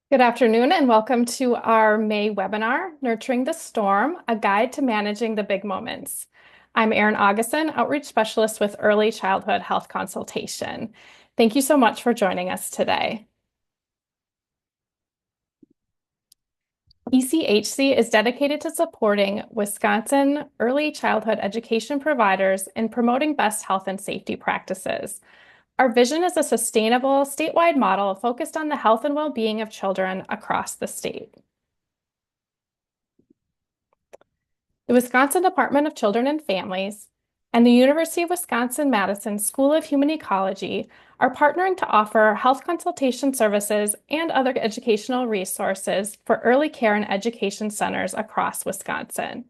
Good afternoon and welcome to our May webinar, Nurturing the Storm, a guide to managing the big moments. I'm Erin Augustin, Outreach Specialist with Early Childhood Health Consultation. Thank you so much for joining us today. ECHC is dedicated to supporting Wisconsin early childhood education providers in promoting best health and safety practices. Our vision is a sustainable statewide model focused on the health and well-being of children across the state. The Wisconsin Department of Children and Families and the University of Wisconsin-Madison School of Human Ecology are partnering to offer health consultation services and other educational resources for early care and education centers across Wisconsin.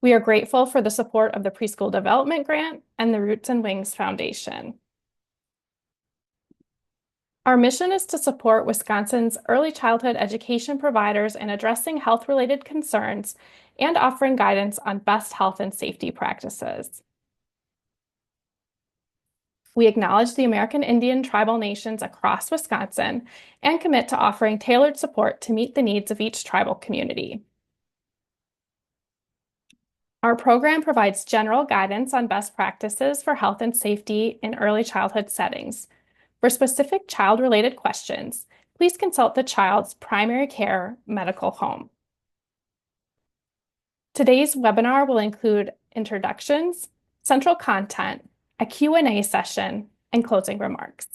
We are grateful for the support of the Preschool Development Grant and the Roots and Wings Foundation. Our mission is to support Wisconsin's early childhood education providers in addressing health-related concerns and offering guidance on best health and safety practices. We acknowledge the American Indian tribal nations across Wisconsin and commit to offering tailored support to meet the needs of each tribal community. Our program provides general guidance on best practices for health and safety in early childhood settings. For specific child-related questions, please consult the child's primary care medical home. Today's webinar will include introductions, central content, a Q&A session, and closing remarks.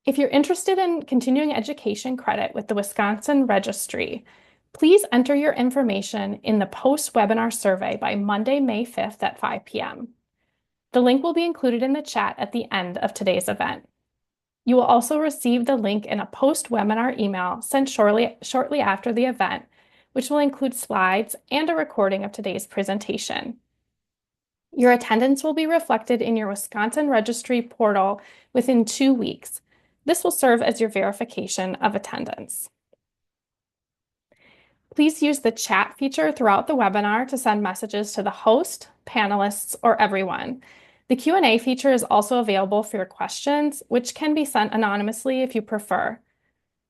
If you're interested in continuing education credit with the Wisconsin Registry, please enter your information in the post-webinar survey by Monday, May 5th at 5 p.m. The link will be included in the chat at the end of today's event. You will also receive the link in a post-webinar email sent shortly after the event, which will include slides and a recording of today's presentation. Your attendance will be reflected in your Wisconsin Registry portal within 2 weeks. This will serve as your verification of attendance. Please use the chat feature throughout the webinar to send messages to the host, panelists, or everyone. The Q&A feature is also available for your questions, which can be sent anonymously if you prefer.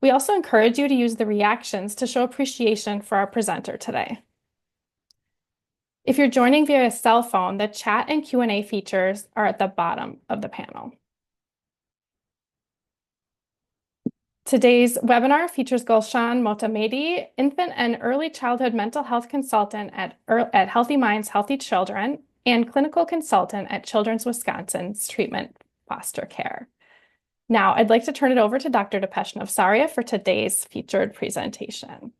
We also encourage you to use the reactions to show appreciation for our presenter today. If you're joining via a cell phone, the chat and Q&A features are at the bottom of the panel. Today's webinar features Gulshan Motamedi, infant and early childhood mental health consultant at Healthy Minds, Healthy Children, and clinical consultant at Children's Wisconsin's Treatment Foster Care. Now, I'd like to turn it over to Dr. Depesh Navsaria for today's featured presentation.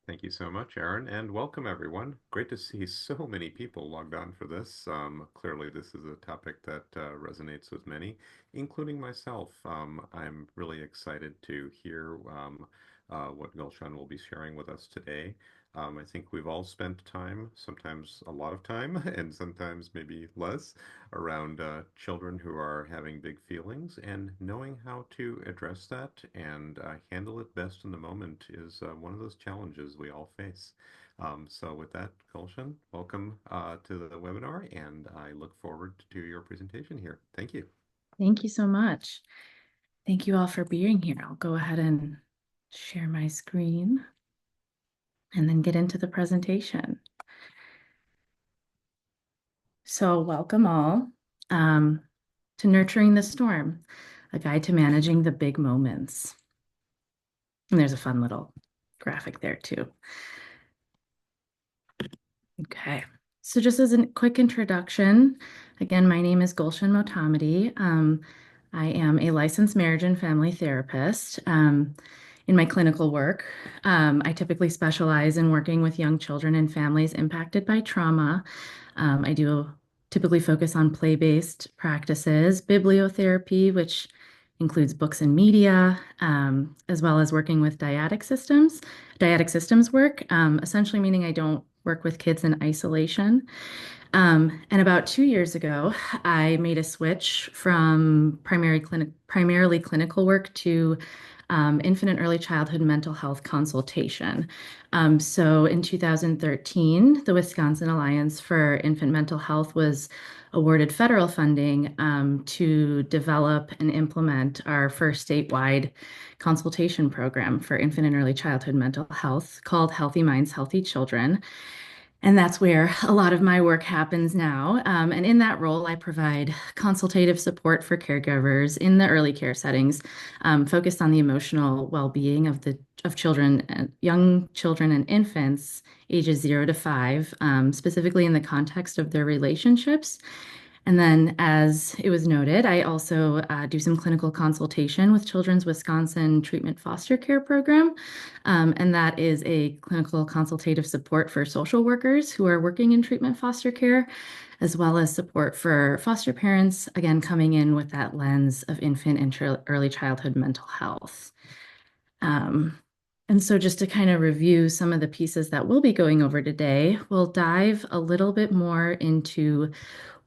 Thank you so much, Erin, and welcome everyone. Great to see so many people logged on for this. Clearly, this is a topic that resonates with many, including myself. I'm really excited to hear what Gulshan will be sharing with us today. I think we've all spent time, sometimes a lot of time, and sometimes maybe less, around children who are having big feelings, and knowing how to address that and handle it best in the moment is one of those challenges we all face. So with that, Gulshan, welcome to the webinar, and I look forward to your presentation here. Thank you. Thank you so much. Thank you all for being here. I'll go ahead and share my screen and then get into the presentation. So welcome all to Nurturing the Storm, a guide to managing the big moments. And there's a fun little graphic there too. Okay, so just as a quick introduction, again, my name is Gulshan Motamedi. I am a licensed marriage and family therapist. In my clinical work, I typically specialize in working with young children and families impacted by trauma. I do typically focus on play-based practices, bibliotherapy, which includes books and media, as well as working with dyadic systems. Dyadic systems work, essentially meaning I don't work with kids in isolation. And about 2 years ago, I made a switch from primarily clinical work to infant and early childhood mental health consultation. So in 2013, the Wisconsin Alliance for Infant Mental Health was awarded federal funding to develop and implement our first statewide consultation program for infant and early childhood mental health called Healthy Minds, Healthy Children. And that's where a lot of my work happens now. And in that role, I provide consultative support for caregivers in the early care settings, focused on the emotional well-being of children, young children and infants ages 0 to 5, specifically in the context of their relationships. And then, as it was noted, I also do some clinical consultation with Children's Wisconsin Treatment Foster Care Program. And that is a clinical consultative support for social workers who are working in treatment foster care, as well as support for foster parents, again, coming in with that lens of infant and early childhood mental health. And so just to kind of review some of the pieces that we'll be going over today, we'll dive a little bit more into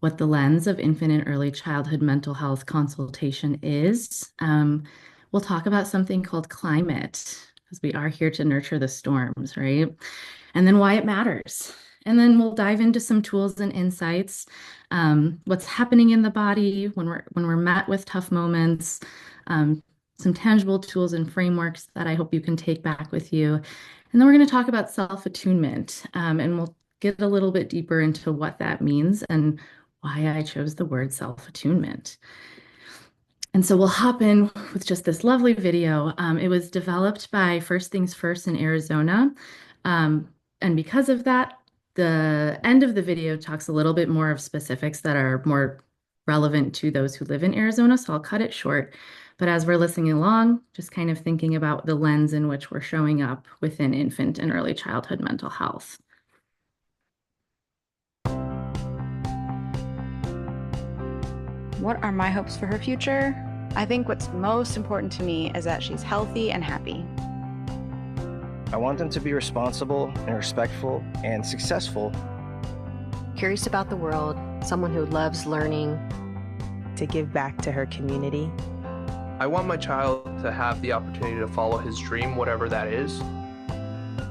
what the lens of infant and early childhood mental health consultation is. We'll talk about something called climate, because we are here to nurture the storms, right? And then why it matters. And then we'll dive into some tools and insights, what's happening in the body when we're met with tough moments, some tangible tools and frameworks that I hope you can take back with you. And then we're going to talk about self-attunement, and we'll get a little bit deeper into what that means and why I chose the word self-attunement. And so we'll hop in with just this lovely video. It was developed by First Things First in Arizona. And because of that, the end of the video talks a little bit more of specifics that are more relevant to those who live in Arizona. So I'll cut it short. But as we're listening along, just kind of thinking about the lens in which we're showing up within infant and early childhood mental health. What are my hopes for her future? I think what's most important to me is that she's healthy and happy. I want them to be responsible and respectful and successful. Curious about the world, someone who loves learning. To give back to her community. I want my child to have the opportunity to follow his dream, whatever that is.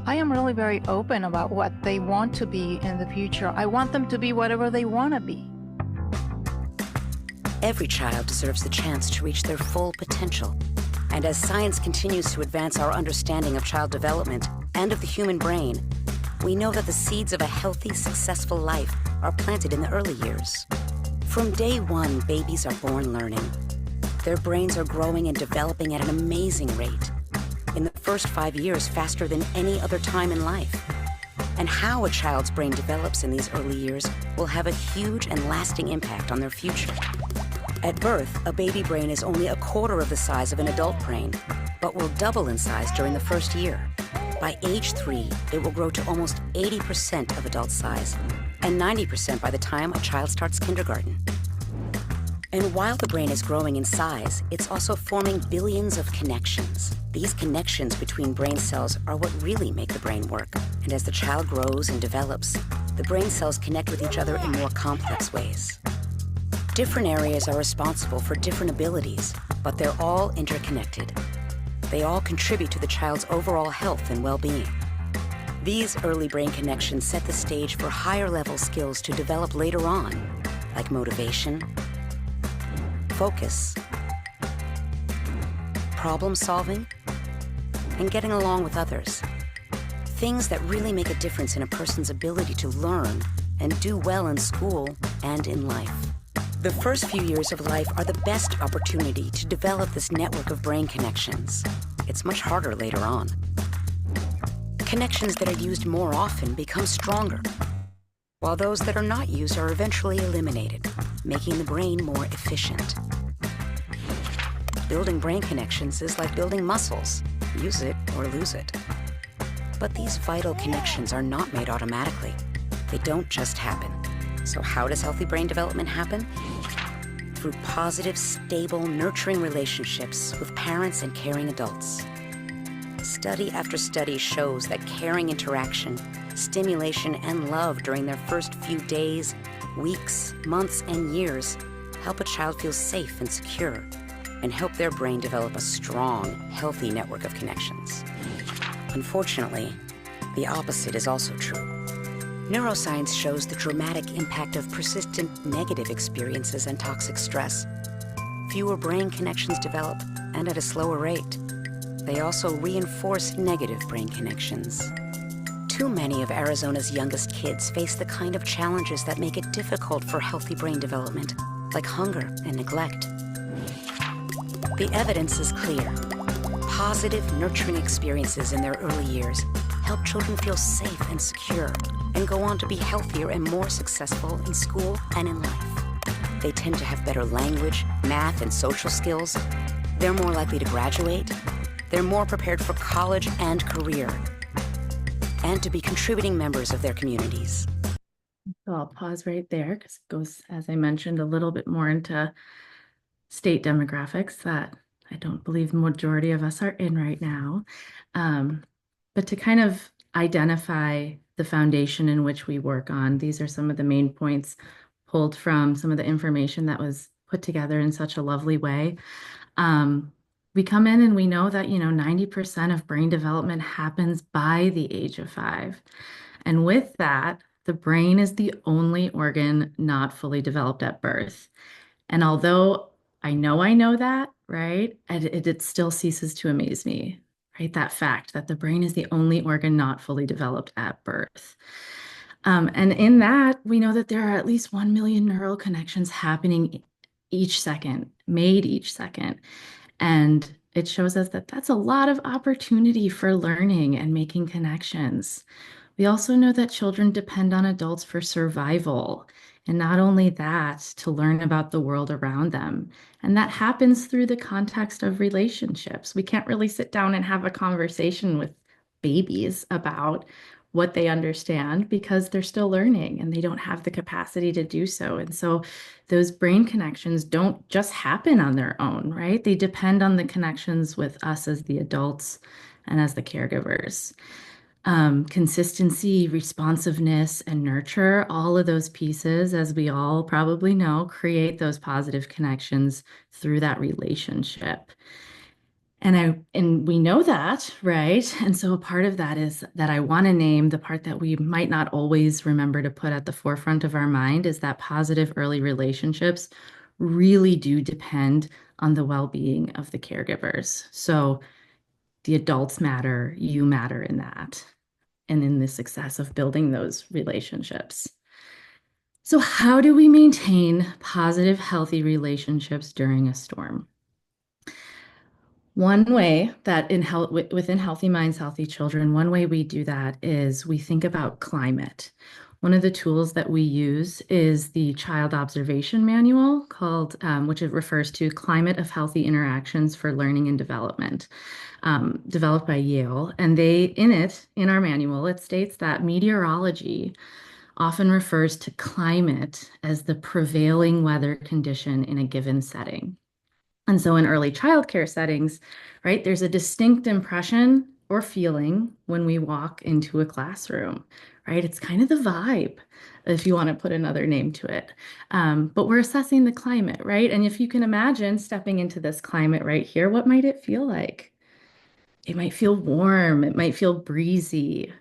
I am really very open about what they want to be in the future. I want them to be whatever they want to be. Every child deserves the chance to reach their full potential. And as science continues to advance our understanding of child development and of the human brain, we know that the seeds of a healthy, successful life are planted in the early years. From day one, babies are born learning. Their brains are growing and developing at an amazing rate. In the first 5 years, faster than any other time in life. And how a child's brain develops in these early years will have a huge and lasting impact on their future. At birth, a baby brain is only a quarter of the size of an adult brain, but will double in size during the first year. By age 3, it will grow to almost 80% of adult size, and 90% by the time a child starts kindergarten. And while the brain is growing in size, it's also forming billions of connections. These connections between brain cells are what really make the brain work. And as the child grows and develops, the brain cells connect with each other in more complex ways. Different areas are responsible for different abilities, but they're all interconnected. They all contribute to the child's overall health and well-being. These early brain connections set the stage for higher-level skills to develop later on, like motivation, focus, problem solving, and getting along with others. Things that really make a difference in a person's ability to learn and do well in school and in life. The first few years of life are the best opportunity to develop this network of brain connections. It's much harder later on. Connections that are used more often become stronger, while those that are not used are eventually eliminated, making the brain more efficient. Building brain connections is like building muscles. Use it or lose it. But these vital connections are not made automatically. They don't just happen. So how does healthy brain development happen? Through positive, stable, nurturing relationships with parents and caring adults. Study after study shows that caring interaction, stimulation, and love during their first few days, weeks, months, and years help a child feel safe and secure. and help their brain develop a strong, healthy network of connections. Unfortunately, the opposite is also true. Neuroscience shows the dramatic impact of persistent negative experiences and toxic stress. Fewer brain connections develop, and at a slower rate. They also reinforce negative brain connections. Too many of Arizona's youngest kids face the kind of challenges that make it difficult for healthy brain development, like hunger and neglect. The evidence is clear. Positive, nurturing experiences in their early years help children feel safe and secure and go on to be healthier and more successful in school and in life. They tend to have better language, math, and social skills. They're more likely to graduate. They're more prepared for college and career, and to be contributing members of their communities. So I'll pause right there because it goes, as I mentioned, a little bit more into state demographics that I don't believe the majority of us are in right now. But to kind of identify the foundation in which we work on, these are some of the main points pulled from some of the information that was put together in such a lovely way. We come in and we know that, 90% of brain development happens by the age of 5. And with that, the brain is the only organ not fully developed at birth. And although I know that, right, it still ceases to amaze me, right? That fact that the brain is the only organ not fully developed at birth. And in that, we know that there are at least 1 million neural connections happening each second, made each second. And it shows us that that's a lot of opportunity for learning and making connections. We also know that children depend on adults for survival. And not only that, to learn about the world around them. And that happens through the context of relationships. We can't really sit down and have a conversation with babies about what they understand because they're still learning and they don't have the capacity to do so. And so those brain connections don't just happen on their own, right? They depend on the connections with us as the adults and as the caregivers. Consistency, responsiveness, and nurture, all of those pieces, as we all probably know, create those positive connections through that relationship. And we know that, right? And so a part of that is that I want to name the part that we might not always remember to put at the forefront of our mind is that positive early relationships really do depend on the well-being of the caregivers. So the adults matter, you matter in that, and in the success of building those relationships. So how do we maintain positive, healthy relationships during a storm? One way that within Healthy Minds, Healthy Children, one way we do that is we think about climate. One of the tools that we use is the Child Observation Manual called, which it refers to Climate of Healthy Interactions for Learning and Development, developed by Yale. And in our manual, it states that meteorology often refers to climate as the prevailing weather condition in a given setting. And so in early childcare settings, right, there's a distinct impression or feeling when we walk into a classroom, right? It's kind of the vibe, if you want to put another name to it. But we're assessing the climate, right? And if you can imagine stepping into this climate right here, what might it feel like? It might feel warm. It might feel breezy.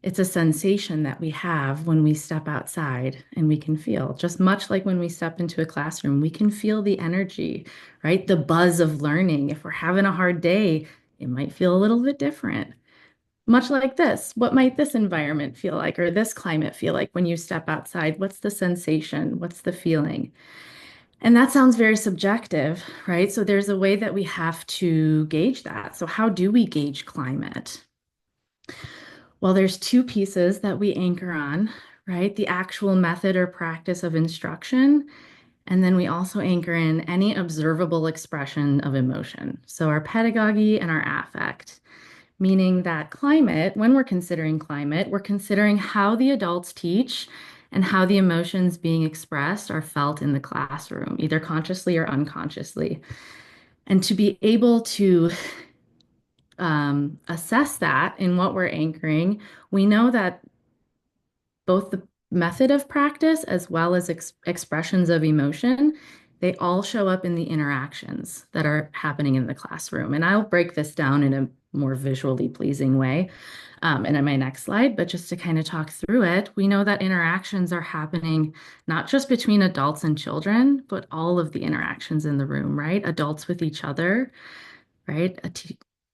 It's a sensation that we have when we step outside and we can feel, just much like when we step into a classroom, we can feel the energy, right? The buzz of learning. If we're having a hard day, it might feel a little bit different. Much like this, what might this environment feel like or this climate feel like when you step outside? What's the sensation? What's the feeling? And that sounds very subjective, right? So there's a way that we have to gauge that. So how do we gauge climate? Well, there's two pieces that we anchor on, right? The actual method or practice of instruction. And then we also anchor in any observable expression of emotion. So our pedagogy and our affect, meaning that climate, when we're considering climate, we're considering how the adults teach and how the emotions being expressed are felt in the classroom, either consciously or unconsciously. And to be able to assess that in what we're anchoring, we know that both the method of practice as well as expressions of emotion, they all show up in the interactions that are happening in the classroom. And I'll break this down in a more visually pleasing way and in my next slide, but just to kind of talk through it, we know that interactions are happening not just between adults and children, but all of the interactions in the room, right? Adults with each other, right?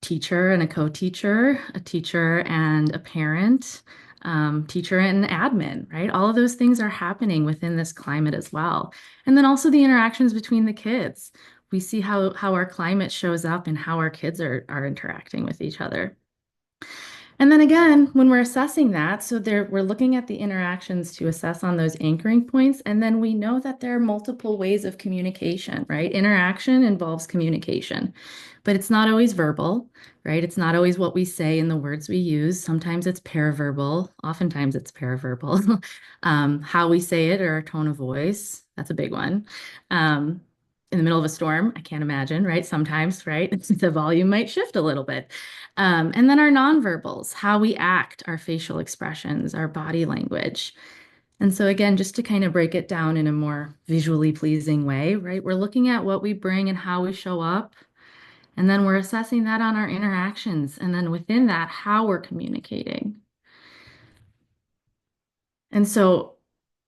Teacher and a co-teacher, a teacher and a parent, teacher and admin, right? All of those things are happening within this climate as well. And then also the interactions between the kids. We see how our climate shows up and how our kids are interacting with each other. And then again, when we're assessing that, so we're looking at the interactions to assess on those anchoring points. And then we know that there are multiple ways of communication, right? Interaction involves communication, but it's not always verbal, right? It's not always what we say in the words we use. Sometimes it's paraverbal. Oftentimes it's paraverbal. How we say it or our tone of voice, that's a big one. In the middle of a storm, I can't imagine, right? Sometimes, right? The volume might shift a little bit. And then our nonverbals, how we act, our facial expressions, our body language. And so again, just to kind of break it down in a more visually pleasing way, right? We're looking at what we bring and how we show up. And then we're assessing that on our interactions. And then within that, how we're communicating. And so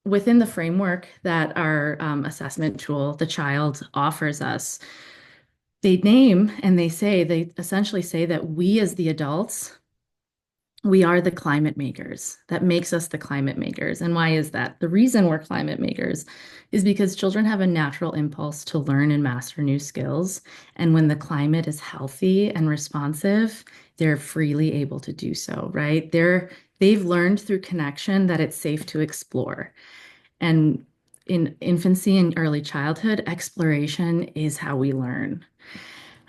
within the framework that our assessment tool, the child, offers us, they name and they essentially say that we as the adults, we are the climate makers. That makes us the climate makers. And why is that? The reason we're climate makers is because children have a natural impulse to learn and master new skills. And when the climate is healthy and responsive, they're freely able to do so, right? They've learned through connection that it's safe to explore. And in infancy and early childhood, exploration is how we learn.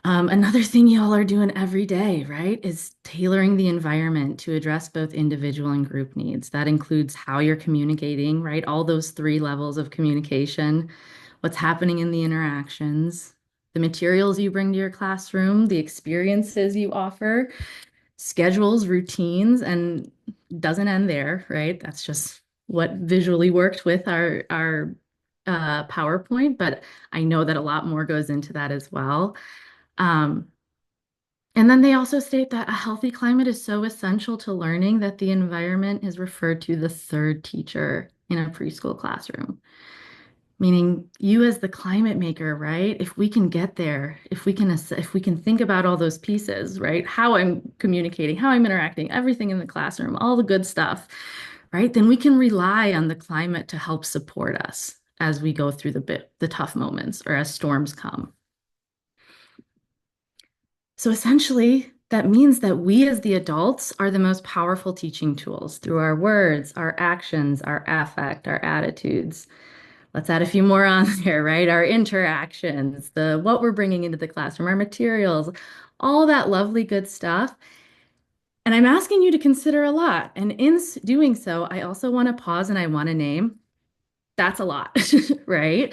Another thing y'all are doing every day, right, is tailoring the environment to address both individual and group needs. That includes how you're communicating, right? All those 3 levels of communication, what's happening in the interactions, the materials you bring to your classroom, the experiences you offer, schedules, routines, and doesn't end there, right? That's just what visually worked with our PowerPoint, but I know that a lot more goes into that as well. And then they also state that a healthy climate is so essential to learning that the environment is referred to the 3rd teacher in a preschool classroom. Meaning you as the climate maker, right? If we can get there, if we can think about all those pieces, right? How I'm communicating, how I'm interacting, everything in the classroom, all the good stuff, right? Then we can rely on the climate to help support us as we go through the tough moments or as storms come. So essentially, that means that we as the adults are the most powerful teaching tools through our words, our actions, our affect, our attitudes. Let's add a few more on there, right? Our interactions, what we're bringing into the classroom, our materials, all that lovely good stuff. And I'm asking you to consider a lot. And in doing so, I also want to pause and I want to name. That's a lot, right?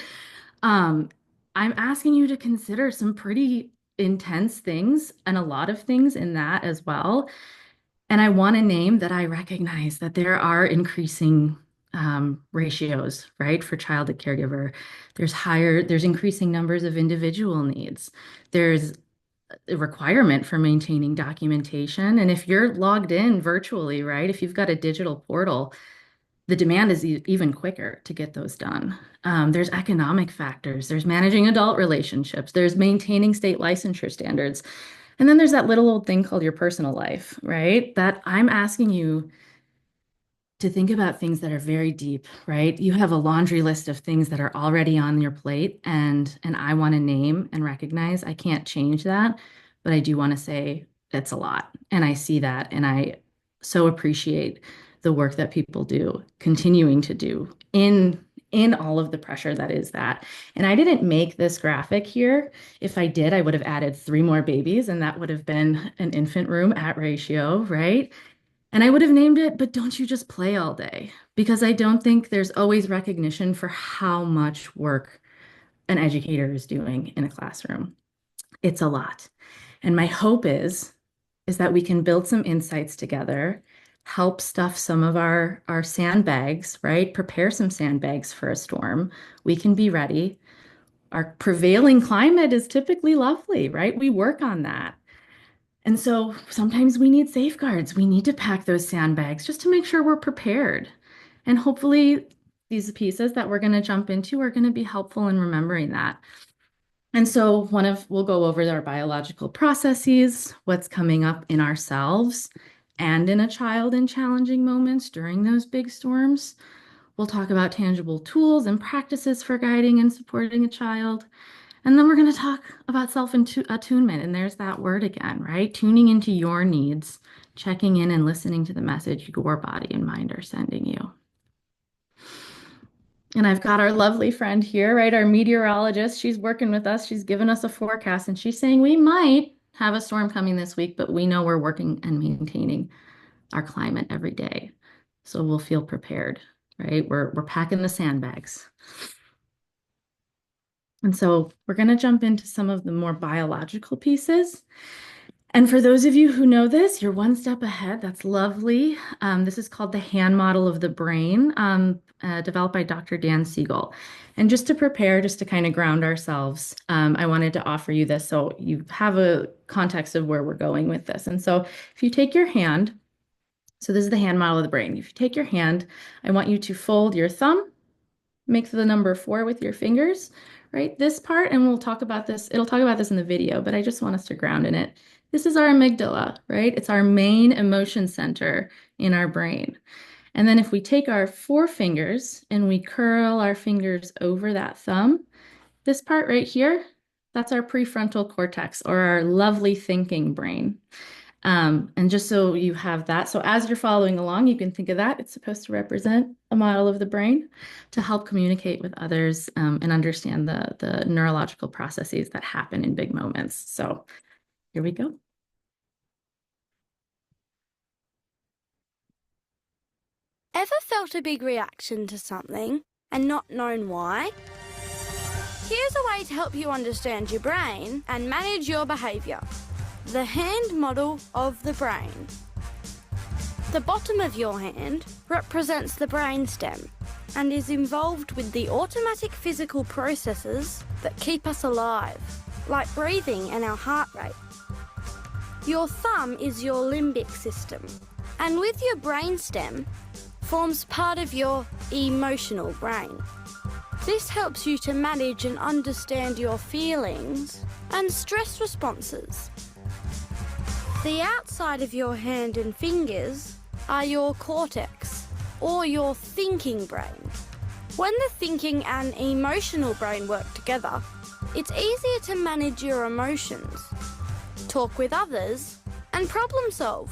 I'm asking you to consider some pretty intense things and a lot of things in that as well. And I want to name that I recognize that there are increasing ratios, right, for child to caregiver. There's increasing numbers of individual needs. There's a requirement for maintaining documentation. And if you're logged in virtually, right, if you've got a digital portal, the demand is even quicker to get those done. There's economic factors, there's managing adult relationships, there's maintaining state licensure standards. And then there's that little old thing called your personal life, right? That I'm asking you to think about things that are very deep, right? You have a laundry list of things that are already on your plate, and I want to name and recognize. I can't change that, but I do want to say it's a lot. And I see that, and I so appreciate the work that people do, continuing to do in all of the pressure that is that. And I didn't make this graphic here. If I did, I would have added 3 more babies, and that would have been an infant room at ratio, right? And I would have named it, but don't you just play all day? Because I don't think there's always recognition for how much work an educator is doing in a classroom. It's a lot. And my hope is that we can build some insights together, help stuff some of our sandbags, right? Prepare some sandbags for a storm. We can be ready. our prevailing climate is typically lovely, right? We work on that. And so sometimes we need safeguards. We need to pack those sandbags just to make sure we're prepared. And hopefully these pieces that we're going to jump into are going to be helpful in remembering that. And so we'll go over our biological processes, what's coming up in ourselves and in a child in challenging moments during those big storms. We'll talk about tangible tools and practices for guiding and supporting a child. And then we're going to talk about self-attunement. And there's that word again, right? Tuning into your needs, checking in and listening to the message your body and mind are sending you. And I've got our lovely friend here, right? Our meteorologist. She's working with us. She's given us a forecast and she's saying we might have a storm coming this week, but we know we're working and maintaining our climate every day. So we'll feel prepared, right? We're packing the sandbags. And so we're going to jump into some of the more biological pieces. And for those of you who know this, you're one step ahead. That's lovely. This is called the hand model of the brain, developed by Dr. Dan Siegel. And just to prepare, just to kind of ground ourselves, I wanted to offer you this so you have a context of where we're going with this. And so if you take your hand, so this is the hand model of the brain. If you take your hand, I want you to fold your thumb, make the number 4 with your fingers, right? This part, and we'll talk about this. It'll talk about this in the video, but I just want us to ground in it. This is our amygdala, right? It's our main emotion center in our brain. And then if we take our 4 fingers and we curl our fingers over that thumb, this part right here, that's our prefrontal cortex or our lovely thinking brain. And just so you have that, so as you're following along, you can think of that. It's supposed to represent a model of the brain to help communicate with others and understand the neurological processes that happen in big moments. So here we go. Ever felt a big reaction to something and not known why? Here's a way to help you understand your brain and manage your behaviour. The hand model of the brain. The bottom of your hand represents the brainstem and is involved with the automatic physical processes that keep us alive, like breathing and our heart rate. Your thumb is your limbic system, and with your brainstem forms part of your emotional brain. This helps you to manage and understand your feelings and stress responses. The outside of your hand and fingers are your cortex, or your thinking brain. When the thinking and emotional brain work together, it's easier to manage your emotions, talk with others, and problem solve.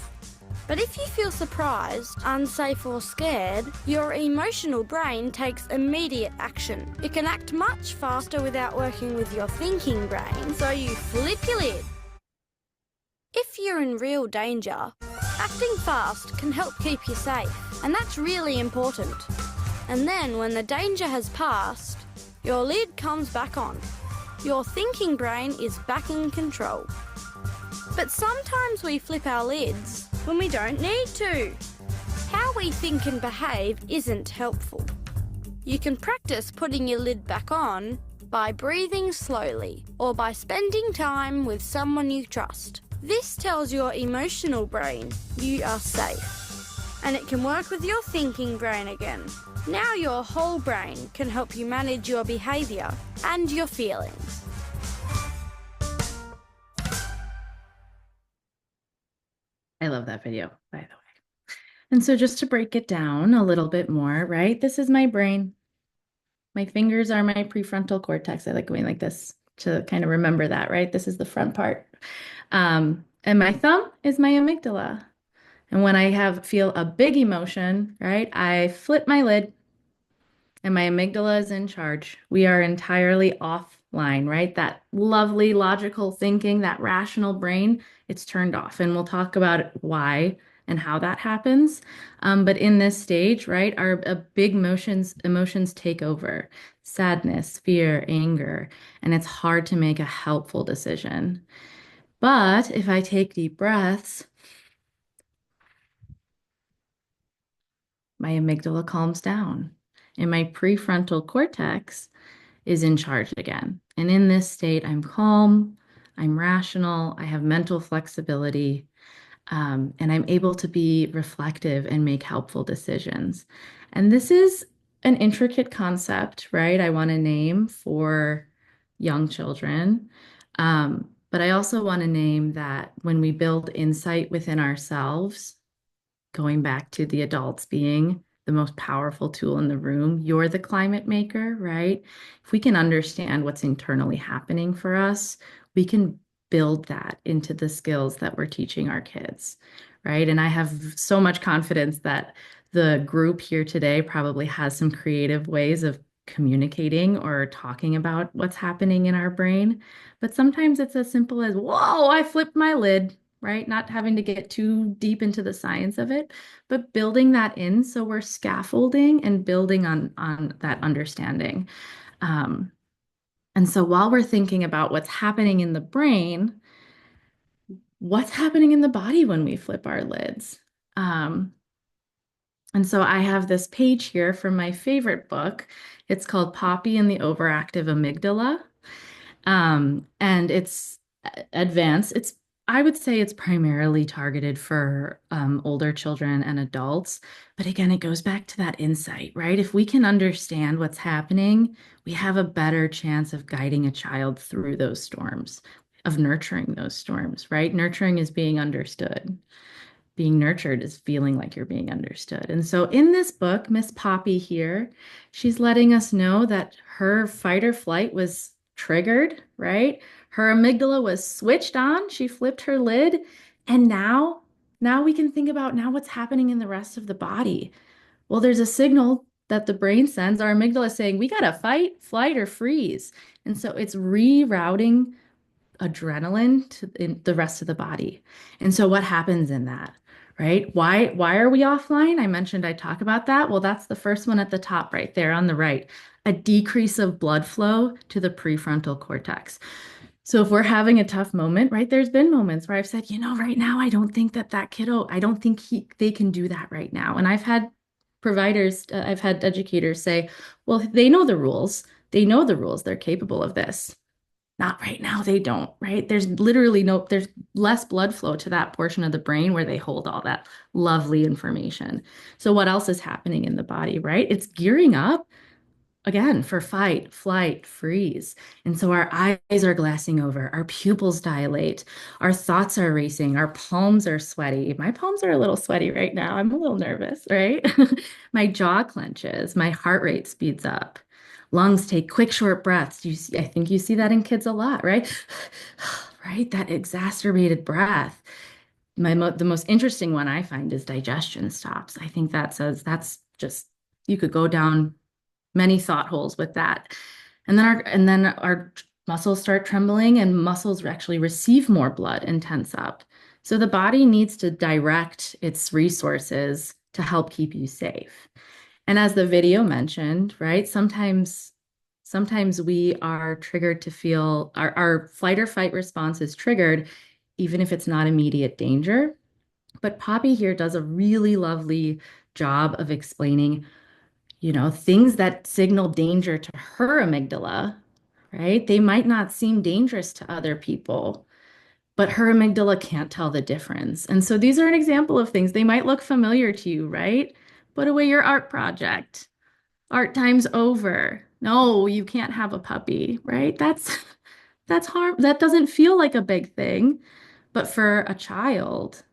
But if you feel surprised, unsafe or scared, your emotional brain takes immediate action. It can act much faster without working with your thinking brain, so you flip your lid. If you're in real danger, acting fast can help keep you safe, and that's really important. And then when the danger has passed, your lid comes back on. Your thinking brain is back in control. But sometimes we flip our lids when we don't need to. How we think and behave isn't helpful. You can practice putting your lid back on by breathing slowly or by spending time with someone you trust. This tells your emotional brain you are safe, and it can work with your thinking brain again. Now your whole brain can help you manage your behaviour and your feelings. I love that video, by the way. And so just to break it down a little bit more, right? This is my brain. My fingers are my prefrontal cortex. I like going like this to kind of remember that, right? This is the front part. And my thumb is my amygdala. And when I feel a big emotion, right, I flip my lid and my amygdala is in charge. We are entirely offline, right? That lovely logical thinking, that rational brain, it's turned off. And we'll talk about why and how that happens. But in this stage, right, our big emotions take over. Sadness, fear, anger, and it's hard to make a helpful decision. But if I take deep breaths, my amygdala calms down and my prefrontal cortex is in charge again. And in this state, I'm calm, I'm rational, I have mental flexibility, and I'm able to be reflective and make helpful decisions. And this is an intricate concept, right? I want to name for young children. But I also want to name that when we build insight within ourselves, going back to the adults being the most powerful tool in the room, you're the climate maker, right? If we can understand what's internally happening for us, we can build that into the skills that we're teaching our kids, right? And I have so much confidence that the group here today probably has some creative ways of communicating or talking about what's happening in our brain. But sometimes it's as simple as, whoa, I flipped my lid, right? Not having to get too deep into the science of it, but building that in so we're scaffolding and building on that understanding. And so while we're thinking about what's happening in the brain, what's happening in the body when we flip our lids? And so I have this page here from my favorite book. It's called Poppy and the Overactive Amygdala. And it's advanced. I would say it's primarily targeted for older children and adults. But again, it goes back to that insight, right? If we can understand what's happening, we have a better chance of guiding a child through those storms, of nurturing those storms, right? Nurturing is being understood. Being nurtured is feeling like you're being understood. And so in this book, Miss Poppy here, she's letting us know that her fight or flight was triggered, right? Her amygdala was switched on. She flipped her lid. And now we can think about now what's happening in the rest of the body. Well, there's a signal that the brain sends. Our amygdala is saying, we got to fight, flight, or freeze. And so it's rerouting adrenaline to in the rest of the body. And so what happens in that, right? Why are we offline? I mentioned I talk about that. Well, that's the first one at the top right there on the right. A decrease of blood flow to the prefrontal cortex. So if we're having a tough moment, right, there's been moments where I've said, right now, I don't think that kiddo, I don't think they can do that right now. And I've had providers, I've had educators say, well, they know the rules. They know the rules. They're capable of this. Not right now, they don't, right? There's less blood flow to that portion of the brain where they hold all that lovely information. So what else is happening in the body, right? It's gearing up again for fight, flight, freeze. And so our eyes are glassing over, our pupils dilate, our thoughts are racing, our palms are sweaty. My palms are a little sweaty right now. I'm a little nervous, right? My jaw clenches, my heart rate speeds up. Lungs take quick, short breaths. I think you see that in kids a lot, right? Right? That exacerbated breath. The most interesting one I find is digestion stops. I think that's just, you could go down many thought holes with that. And then our muscles start trembling and muscles actually receive more blood and tense up. So the body needs to direct its resources to help keep you safe. And as the video mentioned, right, sometimes we are triggered to feel our flight or fight response is triggered, even if it's not immediate danger. But Poppy here does a really lovely job of explaining, things that signal danger to her amygdala, right? They might not seem dangerous to other people, but her amygdala can't tell the difference. And so these are an example of things. They might look familiar to you, right? Put away your art project. Art time's over. No, you can't have a puppy, right? That's harm. That doesn't feel like a big thing, but for a child,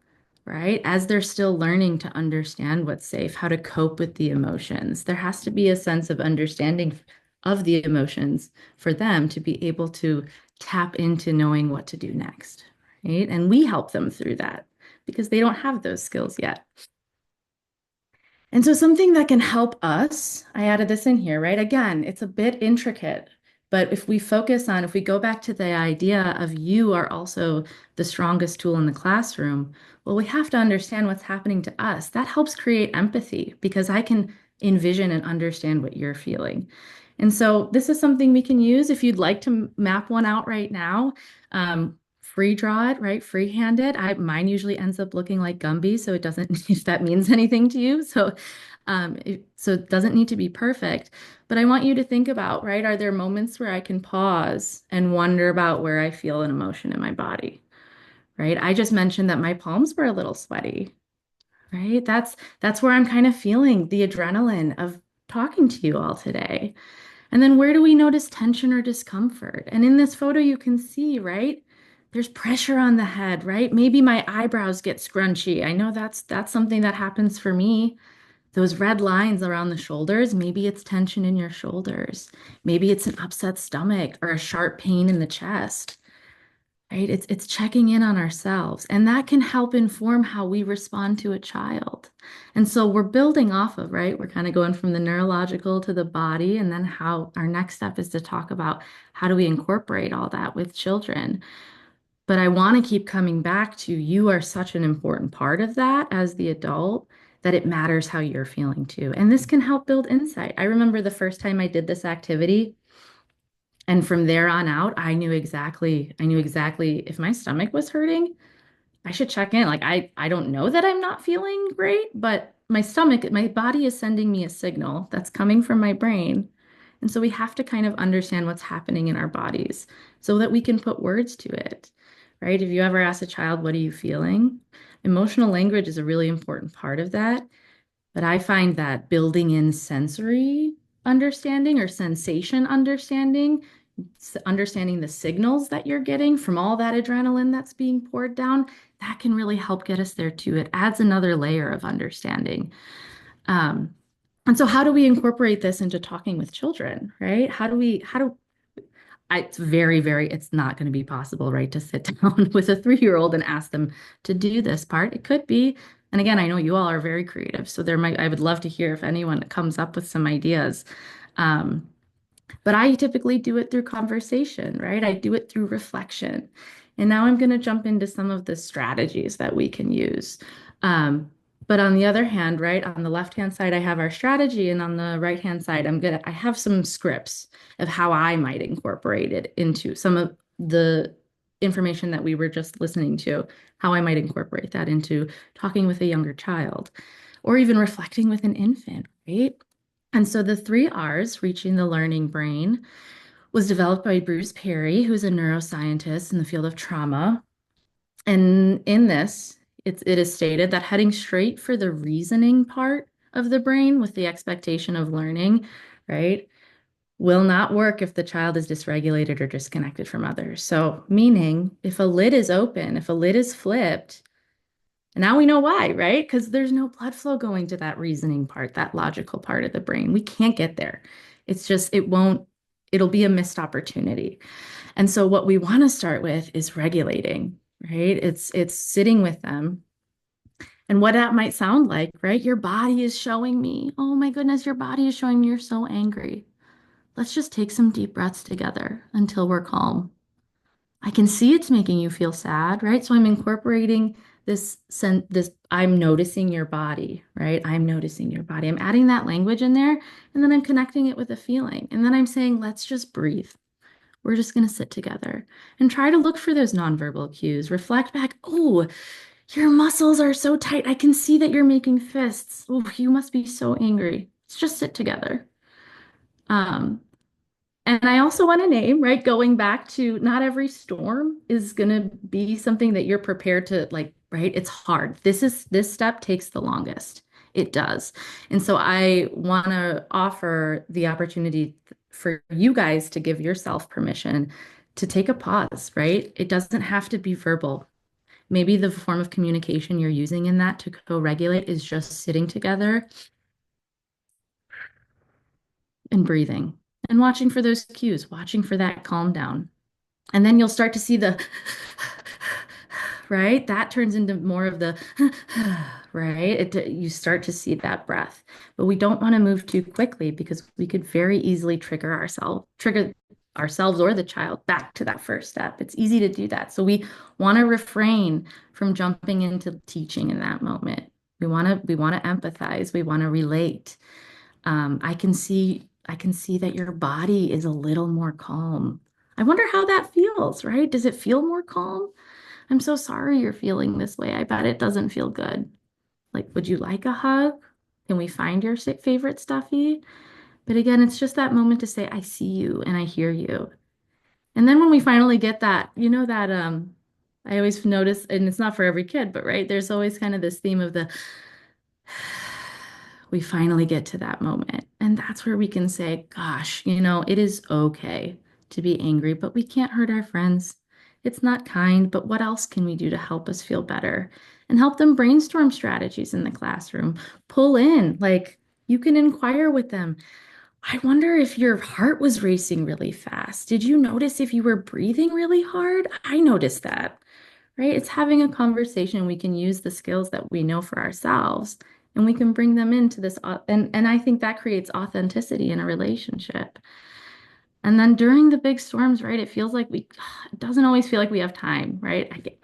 right? As they're still learning to understand what's safe, how to cope with the emotions, there has to be a sense of understanding of the emotions for them to be able to tap into knowing what to do next, right? And we help them through that because they don't have those skills yet. And so something that can help us, I added this in here, right? Again, it's a bit intricate, but if we go back to the idea of you are also the strongest tool in the classroom, well, we have to understand what's happening to us. That helps create empathy because I can envision and understand what you're feeling. And so this is something we can use if you'd like to map one out right now. free draw it, right? Freehand it. Mine usually ends up looking like Gumby, so it doesn't, if that means anything to you. So it doesn't need to be perfect, but I want you to think about, right? Are there moments where I can pause and wonder about where I feel an emotion in my body, right? I just mentioned that my palms were a little sweaty, right? That's where I'm kind of feeling the adrenaline of talking to you all today. And then where do we notice tension or discomfort? And in this photo, you can see, right? There's pressure on the head, right? Maybe my eyebrows get scrunchy. I know that's something that happens for me. Those red lines around the shoulders, maybe it's tension in your shoulders. Maybe it's an upset stomach or a sharp pain in the chest, right? It's checking in on ourselves, and that can help inform how we respond to a child. And so we're building off of, right? We're kind of going from the neurological to the body, and then how our next step is to talk about how do we incorporate all that with children. But I want to keep coming back to you are such an important part of that as the adult that it matters how you're feeling too. And this can help build insight. I remember the first time I did this activity, and from there on out, I knew exactly if my stomach was hurting, I should check in. Like I don't know that I'm not feeling great, but my body is sending me a signal that's coming from my brain. And so we have to kind of understand what's happening in our bodies so that we can put words to it, right? If you ever ask a child, what are you feeling? Emotional language is a really important part of that. But I find that building in sensory understanding or sensation understanding, understanding the signals that you're getting from all that adrenaline that's being poured down, that can really help get us there too. It adds another layer of understanding. Um, and so how do we incorporate this into talking with children, right? It's not going to be possible, right, to sit down with a 3-year-old and ask them to do this part. It could be, and again, I know you all are very creative, so I would love to hear if anyone comes up with some ideas. But I typically do it through conversation, right? I do it through reflection. And now I'm going to jump into some of the strategies that we can use. But on the other hand, right, on the left-hand side, I have our strategy, and on the right-hand side, I have some scripts of how I might incorporate it into some of the information that we were just listening to, how I might incorporate that into talking with a younger child, or even reflecting with an infant, right? And so the 3 R's, reaching the learning brain, was developed by Bruce Perry, who's a neuroscientist in the field of trauma. And in this, it is stated that heading straight for the reasoning part of the brain with the expectation of learning, right, will not work if the child is dysregulated or disconnected from others. So, meaning if a lid is open, if a lid is flipped, and now we know why, right? Because there's no blood flow going to that reasoning part, that logical part of the brain. We can't get there. It's just, it'll be a missed opportunity. And so what we want to start with is regulating, right? It's sitting with them. And what that might sound like, right? Your body is showing me, oh my goodness, your body is showing me you're so angry. Let's just take some deep breaths together until we're calm. I can see it's making you feel sad, right? So I'm incorporating this I'm noticing your body, right? I'm noticing your body. I'm adding that language in there, and then I'm connecting it with a feeling. And then I'm saying, let's just breathe. We're just going to sit together and try to look for those nonverbal cues. Reflect back. Oh, your muscles are so tight. I can see that you're making fists. Oh, you must be so angry. Let's just sit together. And I also want to name, right, going back to not every storm is going to be something that you're prepared to like, right? It's hard. This step takes the longest. It does. And so I want to offer the opportunity for you guys to give yourself permission to take a pause, right? It doesn't have to be verbal. Maybe the form of communication you're using in that to co-regulate is just sitting together and breathing and watching for those cues, watching for that calm down. And then you'll start to see the, right? That turns into more of the, right? You start to see that breath. But we don't want to move too quickly because we could very easily trigger ourselves or the child back to that first step. It's easy to do that. So we want to refrain from jumping into teaching in that moment. We want to empathize. We want to relate. I can see that your body is a little more calm. I wonder how that feels, right? Does it feel more calm? I'm so sorry you're feeling this way. I bet it doesn't feel good. Like, would you like a hug? Can we find your favorite stuffy? But again, it's just that moment to say, I see you and I hear you. And then when we finally get that, that I always notice, and it's not for every kid, but right, there's always kind of this theme of the we finally get to that moment. And that's where we can say, gosh, it is okay to be angry, but we can't hurt our friends. It's not kind, but what else can we do to help us feel better and help them brainstorm strategies in the classroom? Pull in, like you can inquire with them. I wonder if your heart was racing really fast. Did you notice if you were breathing really hard? I noticed that, right? It's having a conversation. We can use the skills that we know for ourselves and we can bring them into this. And I think that creates authenticity in a relationship. And then during the big storms, right, it feels like it doesn't always feel like we have time, right?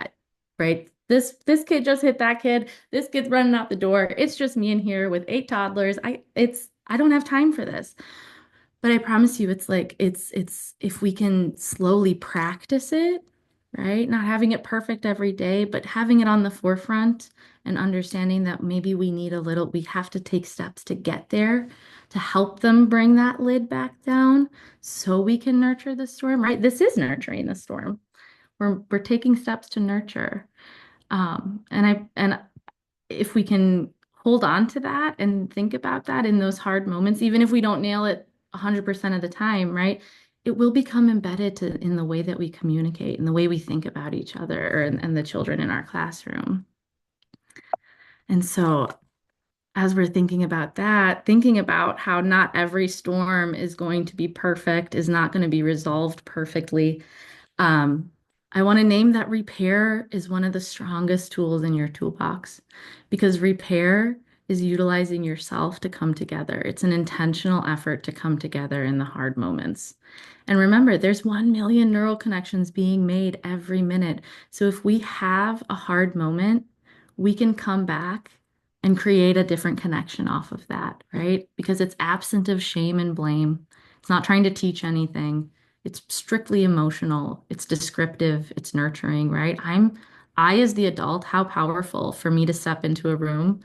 Right. This kid just hit that kid. This kid's running out the door. It's just me in here with 8 toddlers. I don't have time for this. But I promise you, it's if we can slowly practice it, right? Not having it perfect every day, but having it on the forefront and understanding that maybe we have to take steps to get there to help them bring that lid back down so we can nurture the storm, right? This is nurturing the storm. We're taking steps to nurture. And if we can hold on to that and think about that in those hard moments, even if we don't nail it 100% of the time, right? It will become embedded in the way that we communicate and the way we think about each other and the children in our classroom. And so as we're thinking about that, thinking about how not every storm is going to be perfect, is not going to be resolved perfectly. Um, I want to name that repair is one of the strongest tools in your toolbox because repair is utilizing yourself to come together. It's an intentional effort to come together in the hard moments. And remember, there's 1 million neural connections being made every minute. So if we have a hard moment, we can come back and create a different connection off of that, right? Because it's absent of shame and blame. It's not trying to teach anything. It's strictly emotional. It's descriptive. It's nurturing, right? As the adult, how powerful for me to step into a room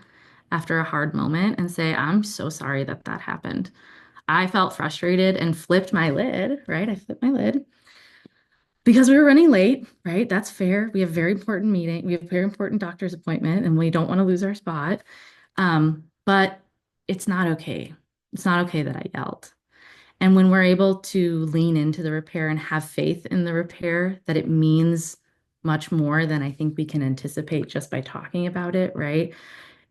after a hard moment and say, I'm so sorry that that happened. I felt frustrated and flipped my lid, right? I flipped my lid because we were running late, right? That's fair. We have very important meeting. We have a very important doctor's appointment and we don't want to lose our spot. But it's not okay. It's not okay that I yelled. And when we're able to lean into the repair and have faith in the repair, that it means much more than I think we can anticipate just by talking about it, right?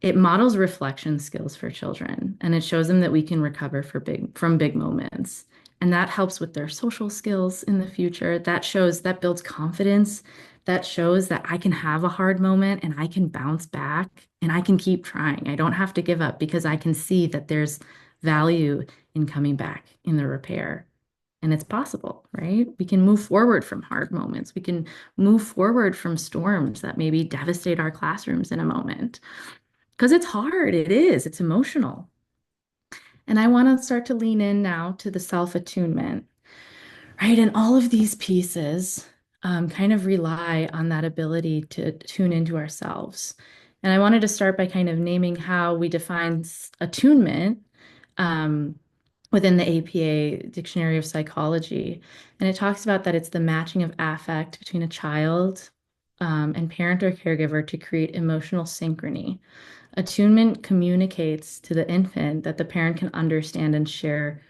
It models reflection skills for children and it shows them that we can recover from big moments. And that helps with their social skills in the future. That builds confidence. That shows that I can have a hard moment and I can bounce back and I can keep trying. I don't have to give up because I can see that there's value in coming back in the repair. And it's possible, right? We can move forward from hard moments. We can move forward from storms that maybe devastate our classrooms in a moment. Because it's hard. It is. It's emotional. And I want to start to lean in now to the self-attunement, right? And all of these pieces kind of rely on that ability to tune into ourselves. And I wanted to start by kind of naming how we define attunement within the APA Dictionary of Psychology. And it talks about that it's the matching of affect between a child and parent or caregiver to create emotional synchrony. Attunement communicates to the infant that the parent can understand and share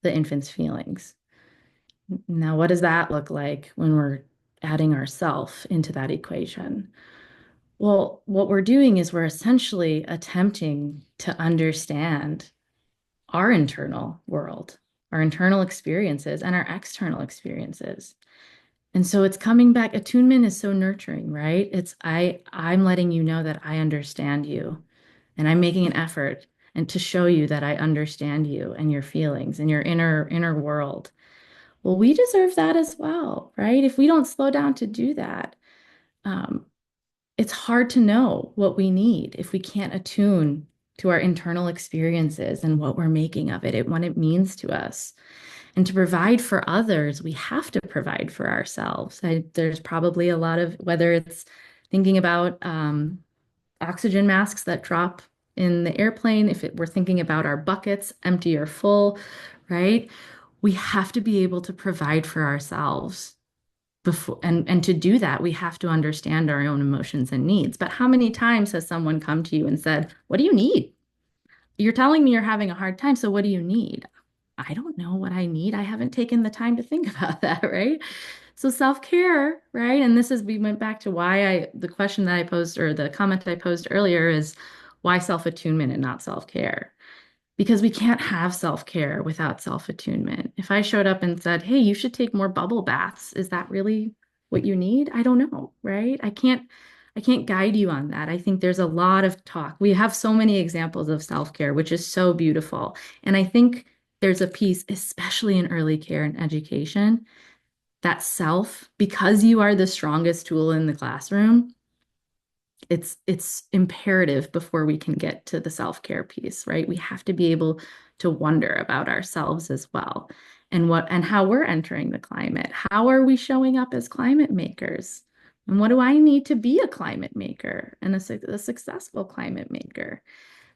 the infant's feelings. Now, what does that look like when we're adding ourself into that equation? Well, what we're doing is we're essentially attempting to understand our internal world, our internal experiences, and our external experiences. And so it's coming back. Attunement is so nurturing, right? I'm letting you know that I understand you. And I'm making an effort and to show you that I understand you and your feelings and your inner world. Well, we deserve that as well, right? If we don't slow down to do that, it's hard to know what we need if we can't attune to our internal experiences and what we're making of it, what it means to us. And to provide for others, we have to provide for ourselves. There's probably a lot of, whether it's thinking about oxygen masks that drop in the airplane, if we're thinking about our buckets, empty or full, right? We have to be able to provide for ourselves before, and to do that, we have to understand our own emotions and needs. But how many times has someone come to you and said, "What do you need? You're telling me you're having a hard time, so what do you need?" I don't know what I need. I haven't taken the time to think about that, right? So self-care, right? And this is, we went back to the question that I posed, or the comment I posed earlier, is why self-attunement and not self-care? Because we can't have self-care without self-attunement. If I showed up and said, "Hey, you should take more bubble baths," is that really what you need? I don't know, right? I can't guide you on that. I think there's a lot of talk. We have so many examples of self-care, which is so beautiful. And I think there's a piece, especially in early care and education, that self, because you are the strongest tool in the classroom, it's imperative before we can get to the self-care piece, right? We have to be able to wonder about ourselves as well, and how we're entering the climate. How are we showing up as climate makers? And what do I need to be a climate maker and a successful climate maker?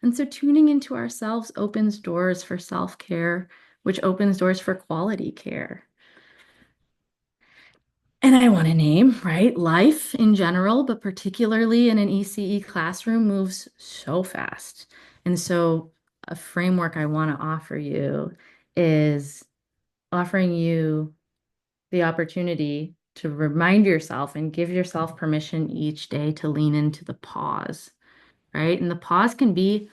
And so tuning into ourselves opens doors for self-care, which opens doors for quality care. And I want to name, right? Life in general, but particularly in an ECE classroom, moves so fast. And so a framework I want to offer you is offering you the opportunity to remind yourself and give yourself permission each day to lean into the pause, right? And the pause can be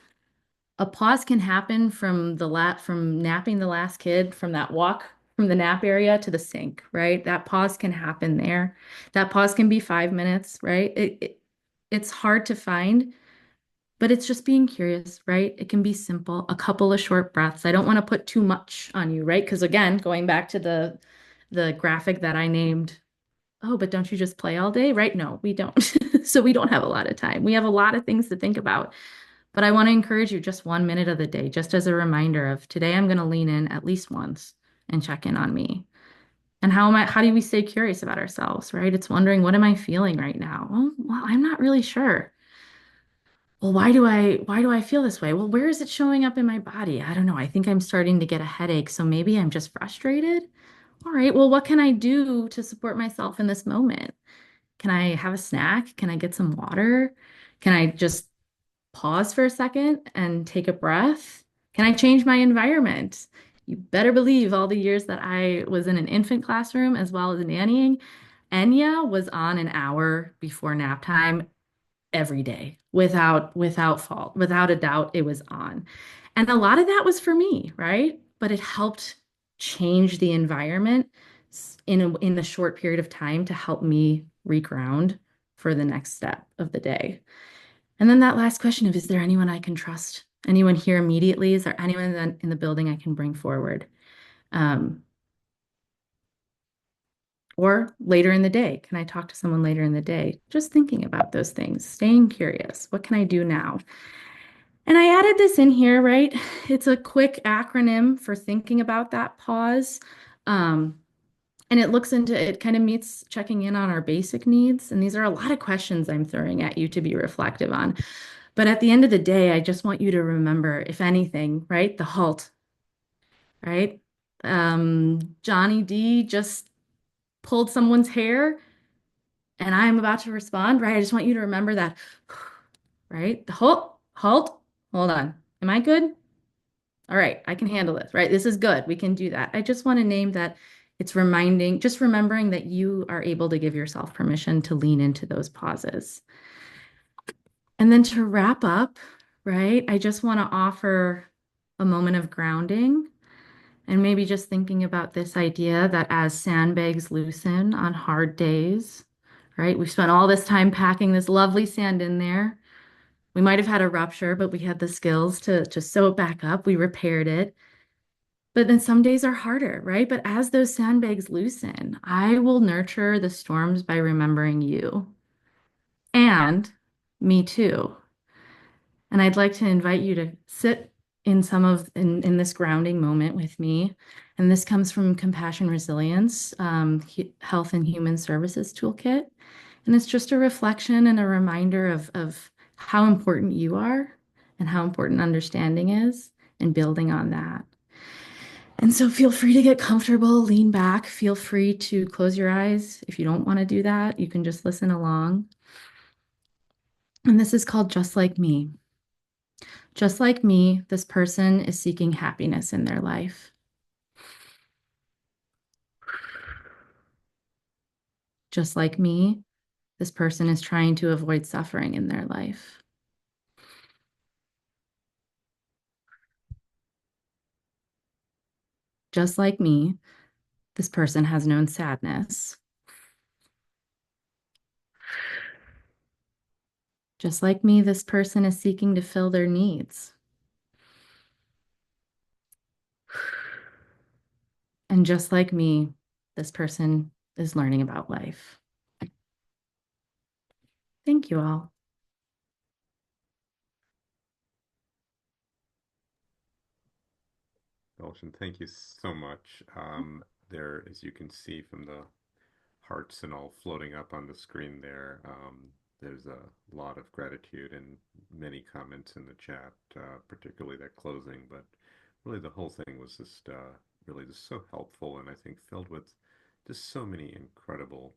a pause can happen from from napping the last kid, from that walk from the nap area to the sink, right? That pause can happen there. That pause can be 5 minutes, right? It's hard to find, but it's just being curious, right? It can be simple, a couple of short breaths. I don't want to put too much on you, right? Because again, going back to the graphic that I named, "Oh, but don't you just play all day?" Right? No, we don't. So we don't have a lot of time. We have a lot of things to think about. But I want to encourage you, just 1 minute of the day, just as a reminder of today, I'm going to lean in at least once and check in on me. And how do we stay curious about ourselves, right? It's wondering, what am I feeling right now? Well, I'm not really sure. Well, why do I feel this way? Well, where is it showing up in my body? I don't know. I think I'm starting to get a headache, so maybe I'm just frustrated. All right, well, what can I do to support myself in this moment? Can I have a snack? Can I get some water? Can I just pause for a second and take a breath? Can I change my environment? You better believe all the years that I was in an infant classroom as well as nannying, Enya was on an hour before nap time every day, without fault, without a doubt, it was on. And a lot of that was for me, right? But it helped change the environment in a short period of time to help me reground for the next step of the day. And then that last question of, is there anyone I can trust? Anyone here immediately? Is there anyone in the building I can bring forward? Or later in the day, can I talk to someone later in the day? Just thinking about those things, staying curious. What can I do now? And I added this in here, right? It's a quick acronym for thinking about that pause. And it kind of meets checking in on our basic needs. And these are a lot of questions I'm throwing at you to be reflective on. But at the end of the day, I just want you to remember, if anything, right? The halt, right? Johnny D just pulled someone's hair and I'm about to respond, right? I just want you to remember that, right? The halt, hold on. Am I good? All right, I can handle this, right? This is good. We can do that. I just want to name that it's remembering that you are able to give yourself permission to lean into those pauses. And then to wrap up, right, I just want to offer a moment of grounding and maybe just thinking about this idea that as sandbags loosen on hard days, right, we've spent all this time packing this lovely sand in there. We might have had a rupture, but we had the skills to sew it back up. We repaired it. But then some days are harder, right? But as those sandbags loosen, I will nurture the storms by remembering you and me too. And I'd like to invite you to sit in in this grounding moment with me. And this comes from Compassion Resilience, Health and Human Services Toolkit. And it's just a reflection and a reminder of how important you are and how important understanding is and building on that. And so feel free to get comfortable, lean back, feel free to close your eyes. If you don't want to do that, you can just listen along. And this is called Just Like Me. Just like me, this person is seeking happiness in their life. Just like me, this person is trying to avoid suffering in their life. Just like me, this person has known sadness. Just like me, this person is seeking to fill their needs. And just like me, this person is learning about life. Thank you all. Gulshan, thank you so much. There, as you can see from the hearts and all floating up on the screen there, there's a lot of gratitude and many comments in the chat, particularly that closing, but really the whole thing was just really just so helpful and I think filled with just so many incredible